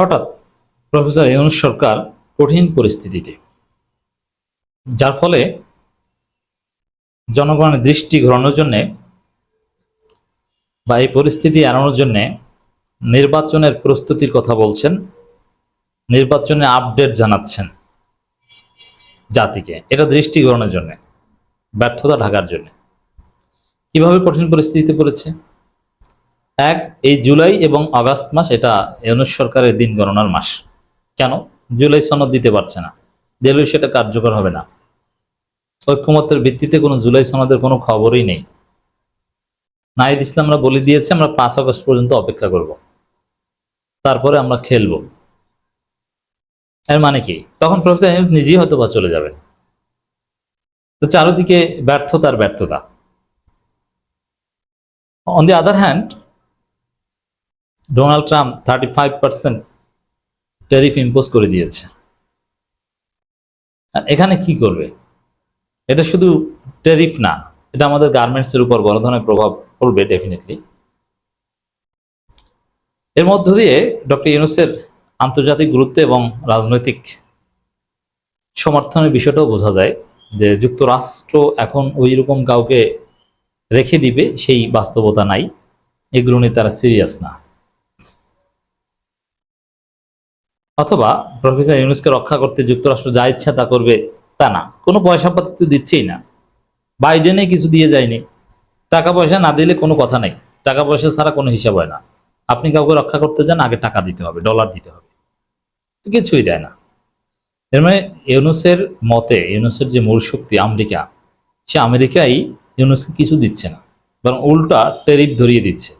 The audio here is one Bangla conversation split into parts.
হঠাৎ প্রফেসর ইউনূস সরকার কঠিন পরিস্থিতিতে, যার ফলে জনগণের দৃষ্টি ঘোরানোর জন্য বা এই পরিস্থিতি এড়ানোর জন্য নির্বাচনের প্রস্তুতির কথা বলছেন, নির্বাচনে আপডেট জানাচ্ছেন জাতিকে। এটা দৃষ্টি ঘোরানোর জন্য, ব্যর্থতা ঢাকার জন্য। কিভাবে কঠিন পরিস্থিতিতে পড়েছে? এই জুলাই এবং আগস্ট মাস, এটা ইউনূস সরকারের দিন গণনার মাস। কেন? জুলাই সনদ দিতে পারছে না, দিলেও সেটা কার্যকর হবে না। ঐক্যমত্যের ভিত্তিতে কোনো জুলাই সনদের কোনো খবরই নেই। নাহিদ ইসলামরা বলে দিয়েছে আমরা 5 আগস্ট পর্যন্ত অপেক্ষা করব, তারপরে আমরা খেলবো। এর মানে কি? তখন প্রফেসর ইউনূস নিজেই হয়তো বা চলে যাবেন। তো চারিদিকে ব্যর্থতার ব্যর্থতা। On the other hand, Donald Trump 35% tariff impose করে দিয়েছে। এখানে কি করবে? এটা শুধু ট্যারিফ না, এটা আমাদের গার্মেন্টসের উপর বড় ধরনের প্রভাব পড়বে ডেফিনেটলি। এর মধ্য দিয়ে ডক্টর ইউনূসের আন্তর্জাতিক গুরুত্ব এবং রাজনৈতিক সমর্থনের বিষয়টাও বোঝা যায় যে যুক্তরাষ্ট্র এখন ওই রকম কাউকে রেখে দিবে সেই বাস্তবতা নাই, এগুলো নিয়ে তারা সিরিয়াস না। অথবা প্রফেসর ইউনূসকে রক্ষা করতে যুক্তরাষ্ট্র যা ইচ্ছা তা করবে তা না, কোনো পয়সা পাতি তো দিচ্ছেই না। বাইডেনে কিছু দিয়ে যায়নি, টাকা পয়সা না দিলে কোনো কথা নাই, টাকা পয়সা ছাড়া কোনো হিসাব হয় না। আপনি কাউকে রক্ষা করতে যান, আগে টাকা দিতে হবে, ডলার দিতে হবে, কিছুই দেয় না। এর মানে ইউনূসের মতে, ইউনূসের যে মূল শক্তি আমেরিকা, সে আমেরিকাই ইউনূসকে কিছু দিচ্ছে না, বরং উল্টা ট্যারিফ ধরিয়ে দিচ্ছে,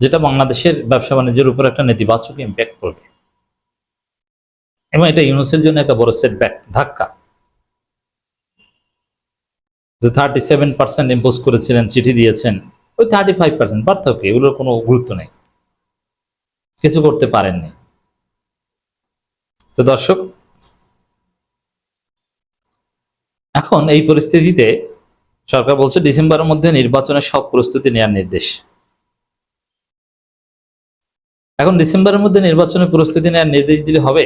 যেটা বাংলাদেশের ব্যবসা বাণিজ্যের উপর একটা নেতিবাচক ইম্প্যাক্ট করবে। এবং এটা ইউনূসের জন্য একটা বড় সেটব্যাক, ধাক্কা। যে 37% ইম্পোজ করেছিলেন, চিঠি দিয়েছেন, ওই 35% পার্থক্য, এগুলোর কোনো গুরুত্ব নেই, কিছু করতে পারেননি। তো দর্শক, এখন এই পরিস্থিতিতে সরকার বলছে ডিসেম্বরের মধ্যে নির্বাচনের সব প্রস্তুতি নেওয়ার নির্দেশ। এখন ডিসেম্বরের মধ্যে নির্বাচনের প্রস্তুতি নেওয়ার নির্দেশ দিলে হবে?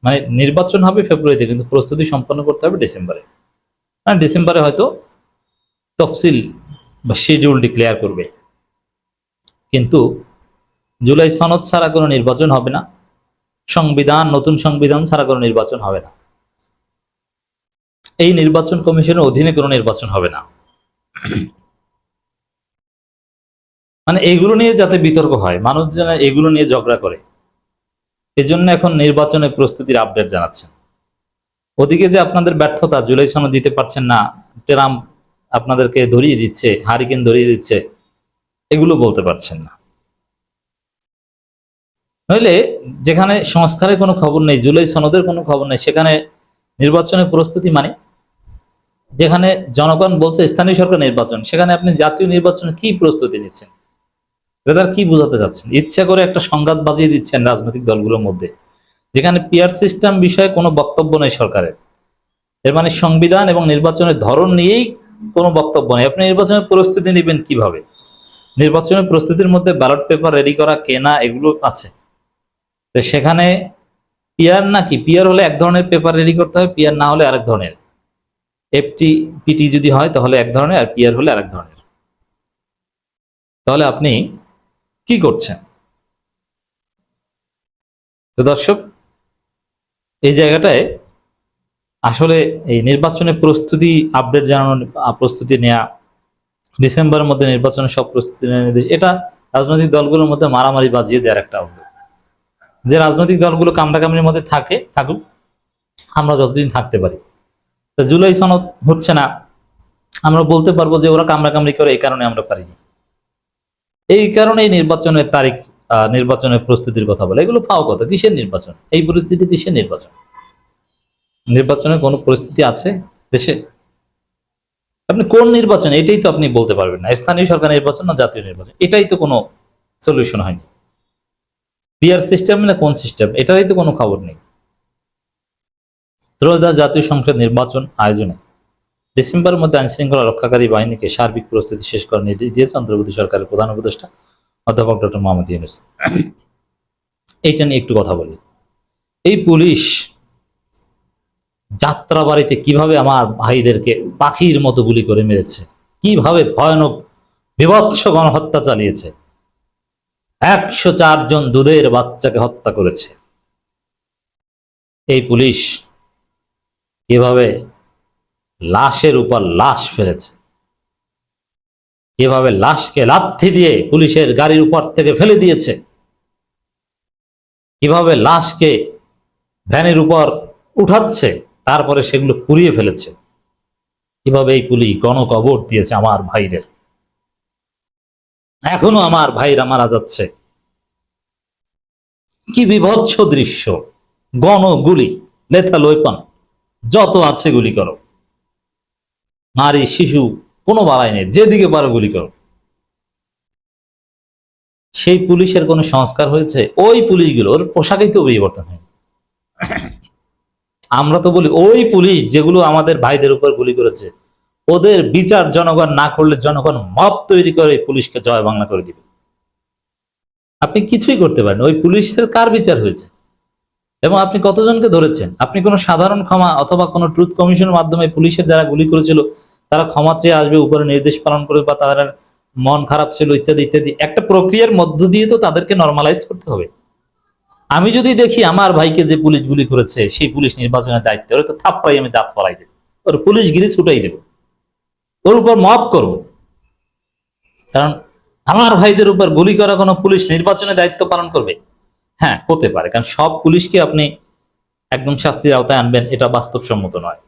মানে নির্বাচন হবে ফেব্রুয়ারিতে, কিন্তু প্রস্তুতি সম্পন্ন করতে হবে ডিসেম্বরে। মানে ডিসেম্বরে হয়তো তফসিল বা শিডিউল ডিক্লেয়ার করবে, কিন্তু জুলাই সনদ ছাড়া কোনো নির্বাচন হবে না, নতুন সংবিধান ছাড়া কোনো নির্বাচন হবে না, এই নির্বাচন কমিশনের অধীনে কোনো নির্বাচন হবে না। মানে এগুলো নিয়ে যাতে বিতর্ক হয়, মানুষ যেন এগুলো নিয়ে ঝগড়া করে, এই জন্য এখন নির্বাচনের প্রস্তুতির আপডেট জানাচ্ছেন। ওদিকে যে আপনাদের ব্যর্থতা, জুলাই সনদ দিতে পারছেন না, ট্রাম্প আপনাদেরকে ধরিয়ে দিচ্ছে, হারিকেন ধরিয়ে দিচ্ছে, এগুলো বলতে পারছেন না। নইলে যেখানে সংস্কারের কোনো খবর নেই, জুলাই সনদের কোনো খবর নেই, সেখানে নির্বাচনের প্রস্তুতি মানে? যেখানে জনগণ বলছে স্থানীয় সরকার নির্বাচন, সেখানে আপনি জাতীয় নির্বাচনে কি প্রস্তুতি নিচ্ছেন? এটা কি বোঝাতে চাচ্ছেন? ইচ্ছা করে একটা সংঘাত বাজিয়ে দিচ্ছেন রাজনৈতিক দলগুলোর মধ্যে, যেখানে পিয়ার সিস্টেম বিষয়ে কোনো বক্তব্য নেই সরকারের। এর মানে সংবিধান এবং নির্বাচনের ধরন নিয়েই কোনো বক্তব্য নেই। আপনি নির্বাচনের প্রস্তুতি নেবেন কিভাবে? নির্বাচনের প্রস্তুতির মধ্যে ব্যালট পেপার রেডি করা, কেনা, এগুলো আছে। তো সেখানে পিয়ার নাকি? পিয়ার হলে এক ধরনের পেপার রেডি করতে হবে, পিয়ার না হলে আরেক ধরনের। পিটি যদি হয় তাহলে এক ধরনের, আর পিয়ার হলে আরেক ধরনের। তাহলে আপনি কি করছেন? তো দর্শক, এই জায়গাটায় আসলে এই নির্বাচনের প্রস্তুতি আপডেট জানানো, প্রস্তুতি নেওয়া, ডিসেম্বরের মধ্যে নির্বাচনের সব প্রস্তুতি নেওয়ার নির্দেশ, এটা রাজনৈতিক দলগুলোর মধ্যে মারামারি বাজিয়ে দেওয়ার একটা উদ্যোগ। যে রাজনৈতিক দলগুলো কামড়াকামড়ির মধ্যে থাকুক, আমরা যতদিন থাকতে পারি। জুলাই সনদ হচ্ছে না, আমরা বলতে পারবো যে ওরা কামড়াকামড়ি করে, এই কারণে আমরা পারিনি, এই কারণে নির্বাচনের তারিখ, নির্বাচনের প্রস্তুতির কথা বলে, এগুলো ফাও কথা। কিসের নির্বাচন? এই পরিস্থিতি কিসের নির্বাচন? নির্বাচনের কোনো পরিস্থিতি আছে দেশে? আপনি কোন নির্বাচন, এটাই তো আপনি বলতে পারবেন না। স্থানীয় সরকার নির্বাচন না জাতীয় নির্বাচন, এটাই তো কোনো সলিউশন হয়নি। পিআর সিস্টেম না কোন সিস্টেম, এটারই তো কোনো খবর নেই। ত্রয়োদশ জাতীয় সংসদ নির্বাচন আয়োজনে ডিসেম্বরের মধ্যে আইন শৃঙ্খলা রক্ষাকারী বাহিনীকে সার্বিক প্রস্তুতি শেষ করার নির্দেশ দিয়েছে অন্তর্বর্তী সরকারের প্রধান উপদেষ্টা অধ্যাপক ডক্টর মোহাম্মদ ইউনূস। এইটা নিয়ে একটু কথা বলি। এই পুলিশ যাত্রাবাড়িতে কিভাবে আমার ভাইদেরকে পাখির মতো গুলি করে মেরেছে, কিভাবে ভয়ানক বিভৎস গণহত্যা চালিয়েছে, 104 জন দুধের বাচ্চাকে হত্যা করেছে। এই পুলিশ কিভাবে লাশের উপর লাশ ফেলেছে, কিভাবে লাশকে লাথি দিয়ে পুলিশের গাড়ির উপর থেকে ফেলে দিয়েছে, কিভাবে লাশকে ভ্যানের উপর উঠাচ্ছে, তারপরে সেগুলো পুড়িয়ে ফেলেছে, কিভাবে এই পুলিশ গণকবর দিয়েছে আমার ভাইদের। এখনো আমার ভাইরা মারা যাচ্ছে। কি বিভৎস দৃশ্য! গণগুলি, লেথাল ওয়েপন যত আছে গুলি করো, নারী শিশু কোনো বালাই নেই, যেদিকে পারো গুলি করো। সেই পুলিশের কোনো সংস্কার হয়েছে? ওই পুলিশগুলোর পোশাকেই তো পরিবর্তন হয়। আমরা তো বলি ওই পুলিশ যেগুলো আমাদের ভাইদের উপর গুলি করেছে, ওদের বিচার জনগণ না করলে জনগণ মব তৈরি করে পুলিশকে জয় বাংলা করে দিবে। আপনি কিছুই করতে পারেন, ওই পুলিশের কার বিচার হয়েছে এবং আপনি কতজনকে ধরেছেন? আপনি কোনো সাধারণ ক্ষমা অথবা কোনো ট্রুথ কমিশনের মাধ্যমে পুলিশের যারা গুলি করেছিল তারা ক্ষমা চেয়ে আসবে, উপরে নির্দেশ পালন করবে, বা তাদের মন খারাপ ছিল ইত্যাদি ইত্যাদি, একটা প্রক্রিয়ার মধ্য দিয়ে তো তাদেরকে নর্মালাইজ করতে হবে। আমি যদি দেখি আমার ভাইকে যে পুলিশ গুলি করেছে সেই পুলিশ নির্বাচনের দায়িত্ব, ওরা তো থাপ্পাই আমি দাঁত ফলাই দেবো, ওর পুলিশগিরি ছুটাই দেবো, ওর উপর মাফ করবো। কারণ আমার ভাইদের উপর গুলি করা কোনো পুলিশ নির্বাচনে দায়িত্ব পালন করবে? হ্যাঁ, হতে পারে, কারণ সব পুলিশকে আপনি একদম শাস্তির আওতায় আনবেন এটা বাস্তবসম্মত নয়।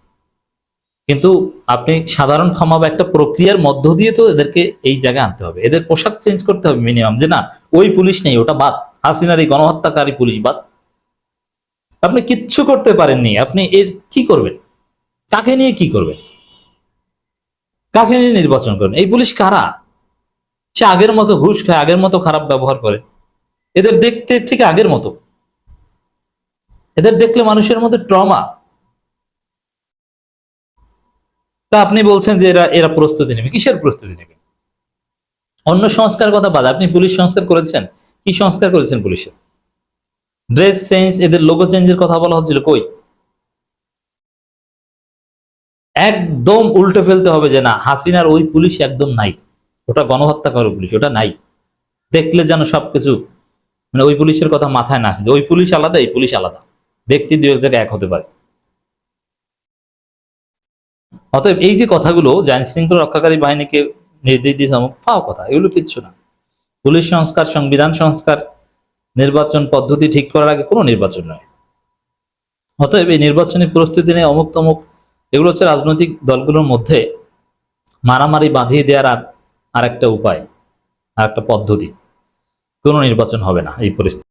কিন্তু আপনি সাধারণ ক্ষমা বা একটা প্রক্রিয়ার মধ্য দিয়ে তো এদেরকে এই জায়গায় আনতে হবে, এদের পোশাক চেঞ্জ করতে হবে মিনিমাম, যে না ওই পুলিশ নেই, ওটা বাদ, হাসিনার এই গণহত্যাকারী পুলিশ বাদ। আপনি কিচ্ছু করতে পারেননি, আপনি এর কি করবেন? কাকে নিয়ে কি করবেন? কাকে নিয়ে নির্বাচন করবেন? এই পুলিশ কারা? সে আগের মতো ঘুষ খায়, আগের মতো খারাপ ব্যবহার করে, এদের দেখতে ঠিক আগের মতো, এদের দেখলে মানুষের মধ্যে ট্রমা। তা আপনি বলছেন যে এরা এরা প্রস্তুতি নেবে, কিসের প্রস্তুতি নেবে? অন্য সংস্কার কথা বাদ, আপনি পুলিশ সংস্কার করেছেন? কি সংস্কার করেছেন পুলিশের? ড্রেস চেঞ্জ, এদের লোগো চেঞ্জের কথা বলা হচ্ছিল, কই? একদম উল্টে ফেলতে হবে যে না হাসিনার ওই পুলিশ একদম নাই, ওটা গণহত্যাকারী পুলিশ, ওটা নাই। দেখলে যেন সবকিছু মানে ওই পুলিশের কথা মাথায় না আসে যে ওই পুলিশ আলাদা এই পুলিশ আলাদা, ব্যক্তি দুই এক জায়গায় এক হতে পারে। অতএব এই যে কথাগুলো যে আইন শৃঙ্খলা রক্ষাকারী বাহিনীকে নির্দেশ দিয়েছে ফাও কথা, এগুলো কিচ্ছু না। পুলিশ সংস্কার, সংবিধান সংস্কার, নির্বাচন পদ্ধতি ঠিক করার আগে কোনো নির্বাচন নয়। অতএব এই নির্বাচনী প্রস্তুতি নিয়ে অমুক তমুক, এগুলো হচ্ছে রাজনৈতিক দলগুলোর মধ্যে মারামারি বাঁধিয়ে দেওয়ার আর একটা উপায়, আর একটা পদ্ধতি। কোনো নির্বাচন হবে না এই পরিস্থিতি।